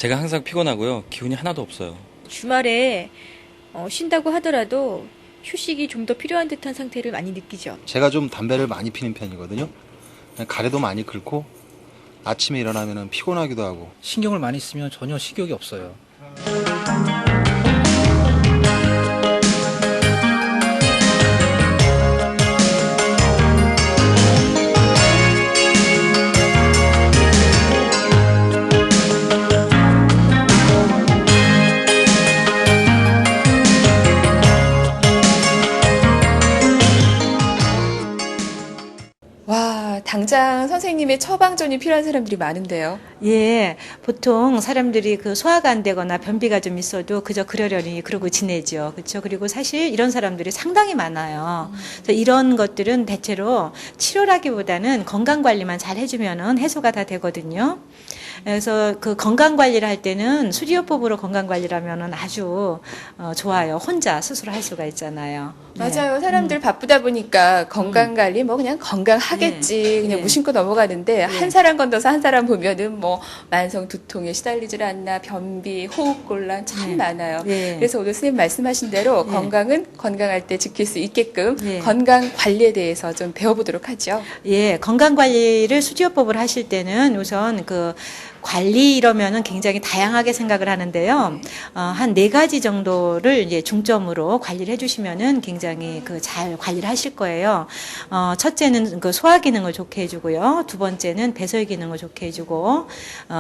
제가 항상 피곤하고요. 기운이 하나도 없어요. 주말에 쉰다고 하더라도 휴식이 좀 더 필요한 듯한 상태를 많이 느끼죠. 제가 좀 담배를 많이 피는 편이거든요. 가래도 많이 긁고 아침에 일어나면 피곤하기도 하고. 신경을 많이 쓰면 전혀 식욕이 없어요. 와, 당장 선생님의 처방전이 필요한 사람들이 많은데요. 예, 보통 사람들이 그 소화가 안 되거나 변비가 좀 있어도 그저 그러려니 그러고 지내죠. 그렇죠? 그리고 사실 이런 사람들이 상당히 많아요. 그래서 이런 것들은 대체로 치료라기보다는 건강 관리만 잘 해주면은 해소가 다 되거든요. 그래서 그 건강 관리를 할 때는 수지요법으로 건강 관리를 하면은 아주 좋아요. 혼자 스스로 할 수가 있잖아요. 맞아요. 사람들 바쁘다 보니까 건강관리 뭐 그냥 건강하겠지 그냥 무심코 넘어가는데 한 사람 건너서 한 사람 보면은 뭐 만성 두통에 시달리질 않나 변비, 호흡곤란 참 많아요. 그래서 오늘 선생님 말씀하신 대로 건강은 건강할 때 지킬 수 있게끔 건강 관리에 대해서 좀 배워보도록 하죠. 예, 건강 관리를 수지요법을 하실 때는 우선 그 관리 이러면은 굉장히 다양하게 생각을 하는데요. 한 4가지 정도를 이제 중점으로 관리를 해주시면은 굉장히 그 잘 관리를 하실 거예요. 첫째는 그 소화 기능을 좋게 해주고요. 두 번째는 배설 기능을 좋게 해주고,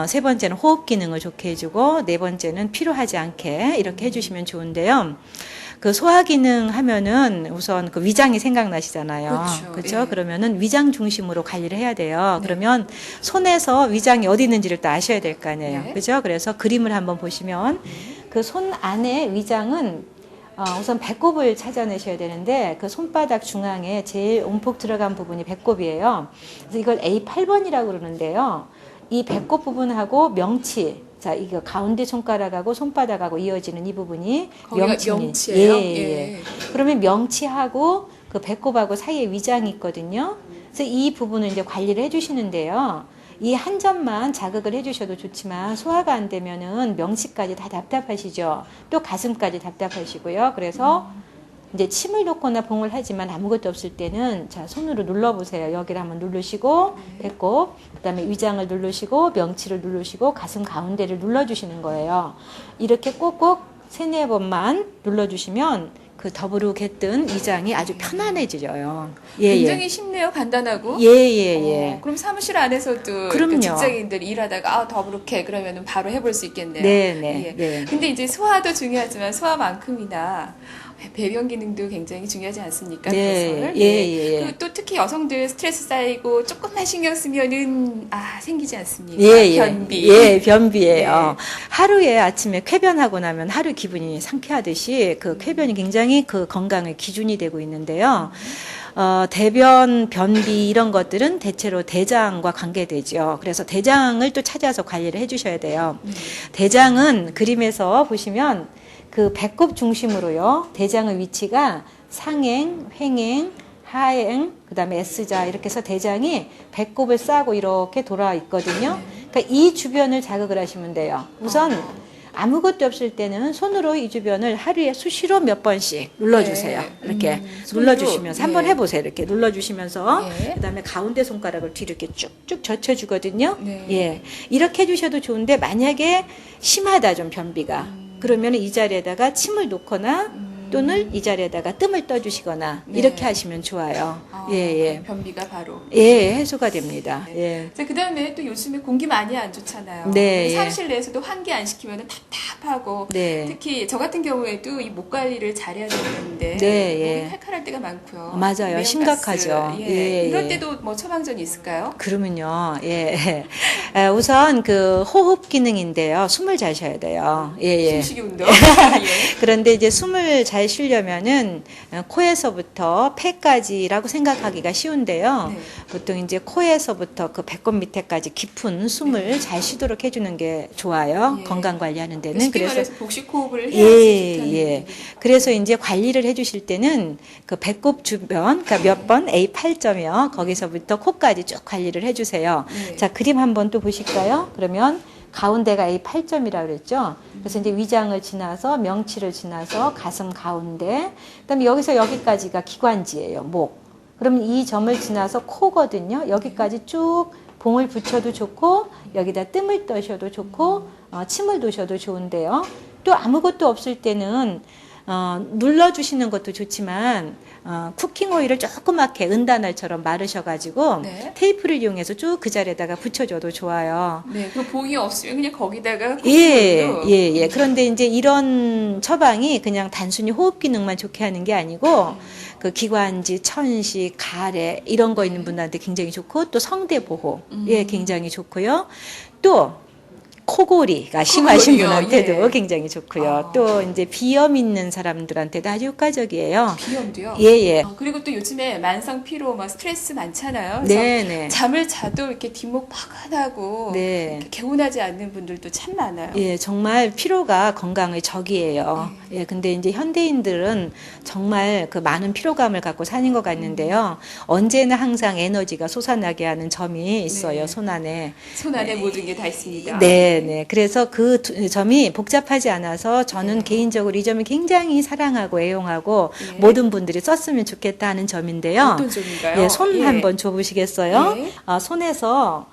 세 번째는 호흡 기능을 좋게 해주고, 네 번째는 피로하지 않게 이렇게 해주시면 좋은데요. 그 소화 기능 하면은 우선 그 위장이 생각나시잖아요. 그렇죠? 예. 그러면은 위장 중심으로 관리를 해야 돼요. 그러면 손에서 위장이 어디 있는지를 또 아셔야 될 거 아니에요. 그렇죠? 그래서 그림을 한번 보시면 그 손 안에 위장은 우선 배꼽을 찾아내셔야 되는데 그 손바닥 중앙에 제일 움푹 들어간 부분이 배꼽이에요. 그래서 이걸 A8번이라고 그러는데요. 이 배꼽 부분하고 명치, 자, 이거 가운데 손가락하고 손바닥하고 이어지는 이 부분이 명치예요? 예. 그러면 명치하고 그 배꼽하고 사이에 위장이 있거든요. 그래서 이 부분을 이제 관리를 해주시는데요. 이 한 점만 자극을 해주셔도 좋지만 소화가 안 되면은 명치까지 다 답답하시죠. 또 가슴까지 답답하시고요. 그래서 이제 침을 놓거나 봉을 하지만 아무것도 없을 때는 자 손으로 눌러보세요. 여기를 한번 누르시고 배꼽, 그다음에 위장을 누르시고 명치를 누르시고 가슴 가운데를 눌러주시는 거예요. 이렇게 꼭꼭 3-4번만 눌러주시면 그 더부룩했던 위장이 아주 편안해지죠. 굉장히 쉽네요. 간단하고. 그럼 사무실 안에서도 그 직장인들이 일하다가 더부룩해 그러면 바로 해볼 수 있겠네요. 네. 근데 이제 소화도 중요하지만 소화만큼이나 배변 기능도 굉장히 중요하지 않습니까? 그리고 또 특히 여성들 스트레스 쌓이고 조금만 신경 쓰면은 생기지 않습니까? 변비. 변비예요. 하루에 아침에 쾌변하고 나면 하루 기분이 상쾌하듯이 그 쾌변이 굉장히 그 건강의 기준이 되고 있는데요. 대변, 변비 이런 것들은 대체로 대장과 관계되죠. 그래서 대장을 또 찾아서 관리를 해주셔야 돼요. 대장은 그림에서 보시면 그 배꼽 중심으로요. 대장의 위치가 상행, 횡행, 하행, 그다음에 S자 이렇게 해서 대장이 배꼽을 싸고 이렇게 돌아 있거든요. 그러니까 이 주변을 자극을 하시면 돼요. 우선 아무것도 없을 때는 손으로 이 주변을 하루에 수시로 몇 번씩 눌러주세요. 이렇게 눌러주시면서 한번 해보세요. 이렇게 눌러주시면서 그다음에 가운데 손가락을 뒤로 이렇게 쭉쭉 젖혀주거든요. 이렇게 해주셔도 좋은데 만약에 심하다 좀 변비가 그러면 이 자리에다가 침을 놓거나 또는 이 자리에다가 뜸을 떠주시거나 이렇게 하시면 좋아요. 변비가 바로 해소가 됩니다. 그다음에 또 요즘에 공기 많이 안 좋잖아요. 사무실 내에서도 환기 안 시키면 답답하고 특히 저 같은 경우에도 이 목 관리를 잘해야 되는데 목이 칼칼할 때가 많고요. 맞아요. 매운가스. 심각하죠. 이럴 때도 뭐 처방전이 있을까요? 그러면요. 우선 그 호흡 기능인데요. 숨을 잘 쉬어야 돼요. 숨쉬기 운동. 그런데 이제 숨을 잘 쉬려면은 코에서부터 폐까지라고 생각하기가 쉬운데요. 보통 이제 코에서부터 그 배꼽 밑에까지 깊은 숨을 잘 쉬도록 해주는 게 좋아요. 건강 관리하는 데는. 쉽게 말해서 복식 호흡을 해야지. 그래서 이제 관리를 해주실 때는 그 배꼽 주변, 그러니까 몇 번 A8점이요. 거기서부터 코까지 쭉 관리를 해주세요. 자, 그림 한번 또 보실까요? 그러면 가운데가 A8점이라고 그랬죠. 그래서 이제 위장을 지나서 명치를 지나서 가슴 가운데, 그다음에 여기서 여기까지가 기관지예요. 목. 그럼 이 점을 지나서 코거든요. 여기까지 쭉 봉을 붙여도 좋고 여기다 뜸을 떠셔도 좋고 침을 놓으셔도 좋은데요. 또 아무것도 없을 때는 눌러주시는 것도 좋지만 쿠킹 오일을 조그맣게 은단알처럼 마르셔가지고 네. 테이프를 이용해서 쭉 그 자리에다가 붙여줘도 좋아요. 네, 그 봉이 없으면 그냥 거기다가 예, 꽂으면도 예, 예. 그런데 이제 이런 처방이 그냥 단순히 호흡 기능만 좋게 하는 게 아니고 그 기관지, 천식, 가래 이런 거 있는 분들한테 굉장히 좋고 또 성대 보호 예, 굉장히 좋고요. 또 코골이가 심하신 코골이요, 분한테도 예. 굉장히 좋고요. 아. 또 이제 비염 있는 사람들한테도 아주 효과적이에요. 비염도요. 예, 예. 그리고 또 요즘에 만성 피로, 막 스트레스 많잖아요. 그래서 네, 네. 잠을 자도 이렇게 뒷목 파근하고 네. 이렇게 개운하지 않는 분들도 참 많아요. 예, 정말 피로가 건강의 적이에요. 예, 근데 이제 현대인들은 정말 그 많은 피로감을 갖고 사는 것 같는데요. 언제나 항상 에너지가 솟아나게 하는 점이 있어요, 네. 손 안에. 손 안에 모든 게 다 있습니다. 네, 네. 그래서 그 점이 복잡하지 않아서 저는 개인적으로 이 점을 굉장히 사랑하고 애용하고 예. 모든 분들이 썼으면 좋겠다 하는 점인데요. 어떤 점인가요? 예, 손 예. 한번 줘보시겠어요? 네. 손에서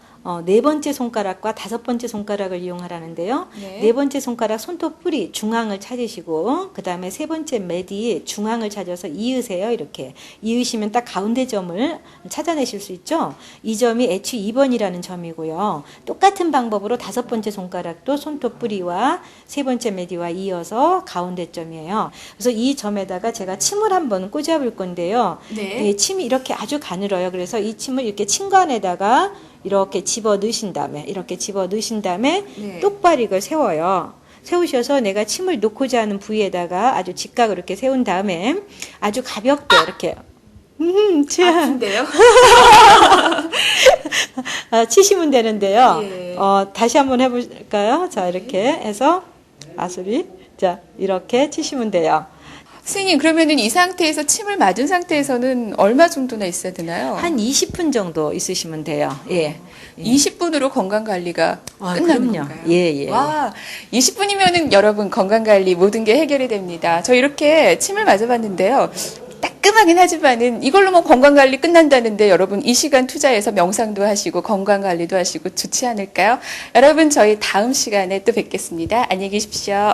네 번째 손가락과 다섯 번째 손가락을 이용하라는데요. 네. 네 번째 손가락 손톱 뿌리 중앙을 찾으시고 그 다음에 세 번째 매디 중앙을 찾아서 이으세요. 이렇게 이으시면 딱 가운데 점을 찾아내실 수 있죠. 이 점이 H2번이라는 점이고요. 똑같은 방법으로 다섯 번째 손가락도 손톱 뿌리와 세 번째 매디와 이어서 가운데 점이에요. 그래서 이 점에다가 제가 침을 한번 꽂아볼 건데요. 네. 이 침이 이렇게 아주 가늘어요. 그래서 이 침을 이렇게 침관에다가 이렇게 집어 넣으신 다음에 네. 똑바로 이걸 세워요. 세우셔서 내가 침을 놓고자 하는 부위에다가 아주 직각으로 이렇게 세운 다음에 아주 가볍게 이렇게 아픈데요? 치시면 되는데요. 예. 다시 한번 해볼까요? 자, 이렇게 해서 아수리 자, 이렇게 치시면 돼요. 선생님, 그러면은 이 상태에서 침을 맞은 상태에서는 얼마 정도나 있어야 되나요? 한 20분 정도 있으시면 돼요. 예. 20분으로 건강 관리가 끝나는 그럼요. 건가요? 예, 예. 와, 20분이면은 여러분 건강 관리 모든 게 해결이 됩니다. 저 이렇게 침을 맞아봤는데요. 따끔하긴 하지만은 이걸로 뭐 건강 관리 끝난다는데 여러분 이 시간 투자해서 명상도 하시고 건강 관리도 하시고 좋지 않을까요? 여러분 저희 다음 시간에 또 뵙겠습니다. 안녕히 계십시오.